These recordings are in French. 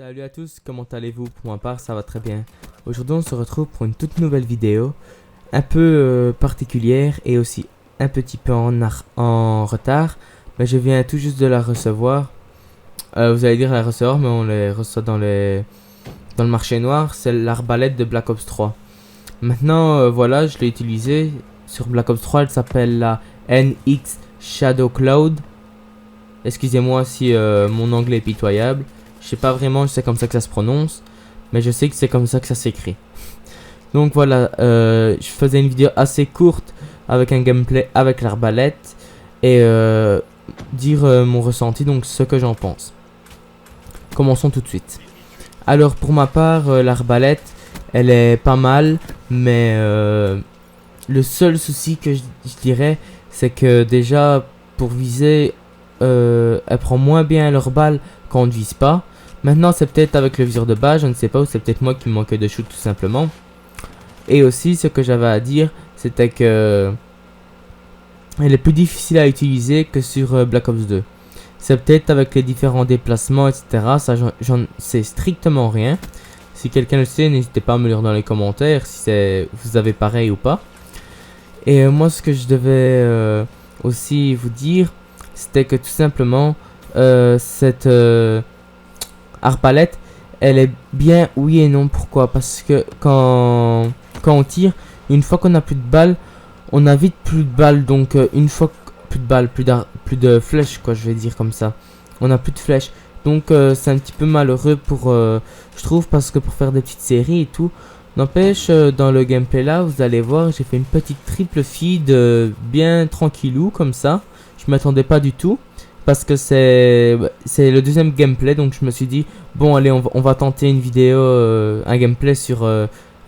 Salut à tous, comment allez-vous? Pour ma part, ça va très bien. Aujourd'hui, on se retrouve pour une toute nouvelle vidéo, un peu particulière et aussi un petit peu en retard. Mais je viens tout juste de la recevoir. Vous allez dire la recevoir, mais on les reçoit dans le marché noir. C'est l'arbalète de Black Ops 3. Maintenant, voilà, je l'ai utilisée sur Black Ops 3. Elle s'appelle la NX Shadow Cloud. Excusez-moi si mon anglais est pitoyable. Je sais pas vraiment si c'est comme ça que ça se prononce, mais je sais que c'est comme ça que ça s'écrit. Donc voilà, je faisais une vidéo assez courte avec un gameplay avec l'arbalète et dire mon ressenti, donc ce que j'en pense. Commençons tout de suite. Alors pour ma part, l'arbalète, elle est pas mal, mais le seul souci que je dirais, c'est que déjà pour viser, elle prend moins bien leur balle quand on ne vise pas. Maintenant, c'est peut-être avec le viseur de base, je ne sais pas, ou c'est peut-être moi qui me manquais de shoot tout simplement. Et aussi, ce que j'avais à dire, c'était que elle est plus difficile à utiliser que sur Black Ops 2. C'est peut-être avec les différents déplacements, etc. Ça, j'en sais strictement rien. Si quelqu'un le sait, n'hésitez pas à me le dire dans les commentaires si vous avez pareil ou pas. Et moi, ce que je devais aussi vous dire, c'était que tout simplement, cette arbalète, elle est bien oui et non. Pourquoi? Parce que quand on tire, une fois qu'on a plus de balles, on a vite plus de balles. Donc une fois plus de balles, plus de flèches, quoi, je vais dire comme ça. On a plus de flèches. Donc c'est un petit peu malheureux pour je trouve, parce que pour faire des petites séries et tout. N'empêche, dans le gameplay là, vous allez voir, j'ai fait une petite triple feed bien tranquillou comme ça. Je m'attendais pas du tout. Parce que c'est le deuxième gameplay, donc je me suis dit bon allez, on va tenter une vidéo, un gameplay sur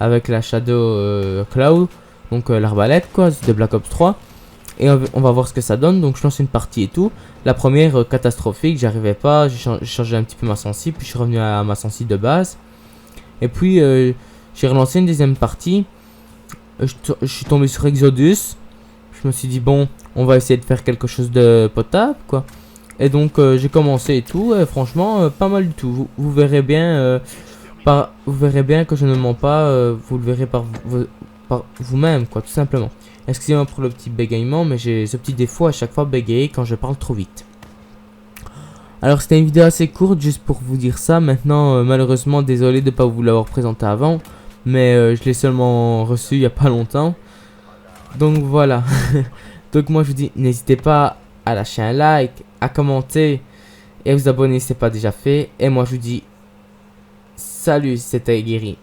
avec la Shadow Cloud, donc l'arbalète quoi, de Black Ops 3, et on va voir ce que ça donne. Donc je lance une partie et tout. La première catastrophique, j'arrivais pas, j'ai changé un petit peu ma sensi, puis je suis revenu à ma sensi de base, et puis j'ai relancé une deuxième partie. Je suis tombé sur Exodus, je me suis dit bon, on va essayer de faire quelque chose de potable quoi. Et donc j'ai commencé et tout, et franchement pas mal du tout. Vous verrez bien, vous verrez bien que je ne mens pas. Vous le verrez par vous-même quoi, tout simplement. Excusez-moi pour le petit bégaiement, mais j'ai ce petit défaut à chaque fois, bégayer quand je parle trop vite. Alors c'était une vidéo assez courte juste pour vous dire ça. Maintenant malheureusement désolé de ne pas vous l'avoir présenté avant, mais je l'ai seulement reçu il y a pas longtemps. Donc voilà. Donc moi je vous dis, n'hésitez pas à lâcher un like, à commenter et à vous abonner si ce n'est pas déjà fait. Et moi je vous dis salut, c'était Guéri.